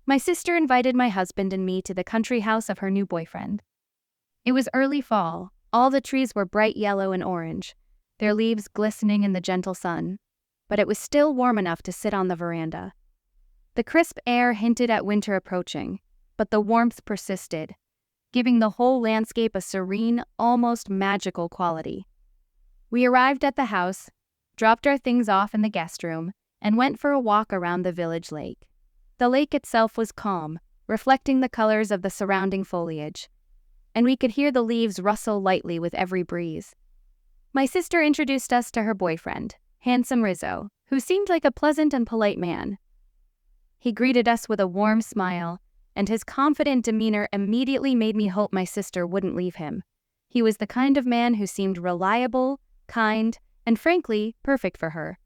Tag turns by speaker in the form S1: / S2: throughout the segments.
S1: My sister invited my husband and me to the country house of her new boyfriend. It was early fall. All the trees were bright yellow and orange, their leaves glistening in the gentle sun, but it was still warm enough to sit on the veranda. The crisp air hinted at winter approaching, but the warmth persisted, giving the whole landscape a serene, almost magical quality. We arrived at the house, dropped our things off in the guest room, and went for a walk around the village lake. The lake itself was calm, reflecting the colors of the surrounding foliage, and we could hear the leaves rustle lightly with every breeze. My sister introduced us to her boyfriend, handsome Rizzo, who seemed like a pleasant and polite man. He greeted us with a warm smile, and his confident demeanor immediately made me hope my sister wouldn't leave him. He was the kind of man who seemed reliable, kind, and frankly, perfect for her.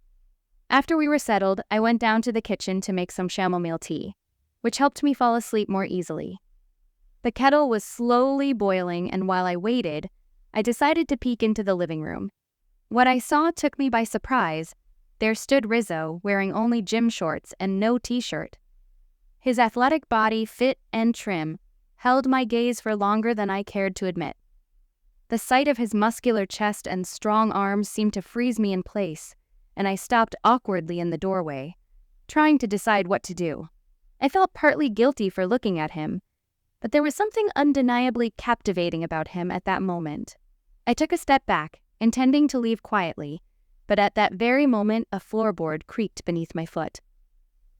S1: After we were settled, I went down to the kitchen to make some chamomile tea, which helped me fall asleep more easily. The kettle was slowly boiling, and while I waited, I decided to peek into the living room. What I saw took me by surprise. There stood Rizzo, wearing only gym shorts and no t-shirt. His athletic body, fit and trim, held my gaze for longer than I cared to admit. The sight of his muscular chest and strong arms seemed to freeze me in place, and I stopped awkwardly in the doorway, trying to decide what to do. I felt partly guilty for looking at him, but there was something undeniably captivating about him at that moment. I took a step back, intending to leave quietly, but at that very moment a floorboard creaked beneath my foot.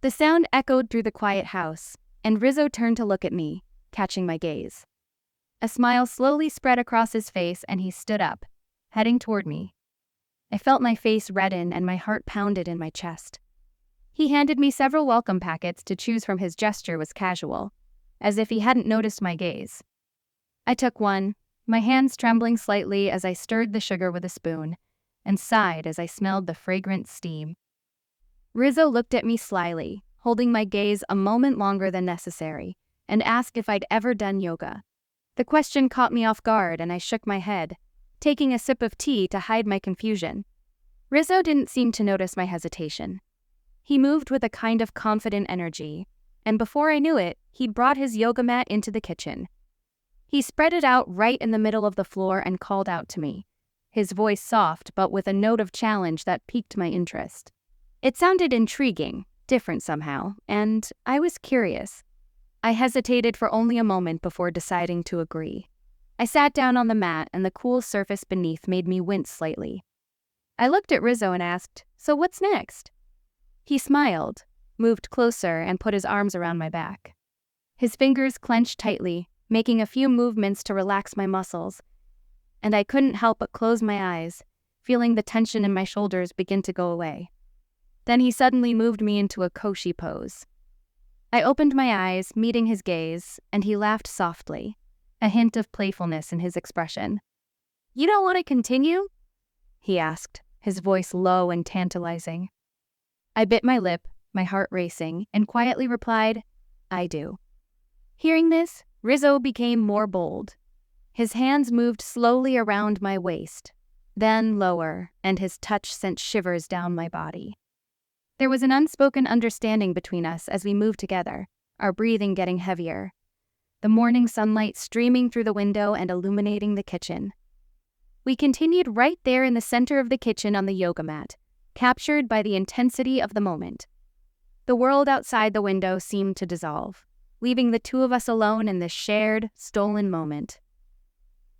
S1: The sound echoed through the quiet house, and Rizzo turned to look at me, catching my gaze. A smile slowly spread across his face, and he stood up, heading toward me. I felt my face redden and my heart pounded in my chest. He handed me several welcome packets to choose from. His gesture was casual, as if he hadn't noticed my gaze. I took one, my hands trembling slightly as I stirred the sugar with a spoon, and sighed as I smelled the fragrant steam. Rizzo looked at me slyly, holding my gaze a moment longer than necessary, and asked if I'd ever done yoga. The question caught me off guard, and I shook my head, taking a sip of tea to hide my confusion. Rizzo didn't seem to notice my hesitation. He moved with a kind of confident energy, and before I knew it, he'd brought his yoga mat into the kitchen. He spread it out right in the middle of the floor and called out to me, his voice soft but with a note of challenge that piqued my interest. It sounded intriguing, different somehow, and I was curious. I hesitated for only a moment before deciding to agree. I sat down on the mat, and the cool surface beneath made me wince slightly. I looked at Rizzo and asked, "So what's next?" He smiled, moved closer, and put his arms around my back. His fingers clenched tightly, making a few movements to relax my muscles, and I couldn't help but close my eyes, feeling the tension in my shoulders begin to go away. Then he suddenly moved me into a koshi pose. I opened my eyes, meeting his gaze, and he laughed softly, a hint of playfulness in his expression. "You don't want to continue?" he asked, his voice low and tantalizing. I bit my lip, my heart racing, and quietly replied, "I do." Hearing this, Rizzo became more bold. His hands moved slowly around my waist, then lower, and his touch sent shivers down my body. There was an unspoken understanding between us as we moved together, our breathing getting heavier, the morning sunlight streaming through the window and illuminating the kitchen. We continued right there in the center of the kitchen on the yoga mat, captured by the intensity of the moment. The world outside the window seemed to dissolve, leaving the two of us alone in this shared, stolen moment.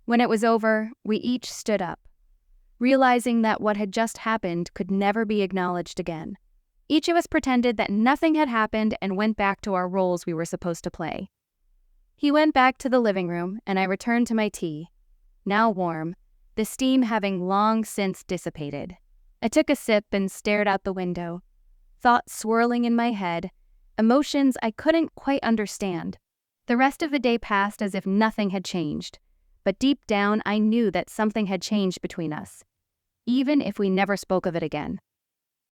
S1: When it was over, we each stood up, realizing that what had just happened could never be acknowledged again. Each of us pretended that nothing had happened and went back to our roles we were supposed to play. He went back to the living room, and I returned to my tea, now warm, the steam having long since dissipated. I took a sip and stared out the window, thoughts swirling in my head, emotions I couldn't quite understand. The rest of the day passed as if nothing had changed, but deep down I knew that something had changed between us, even if we never spoke of it again.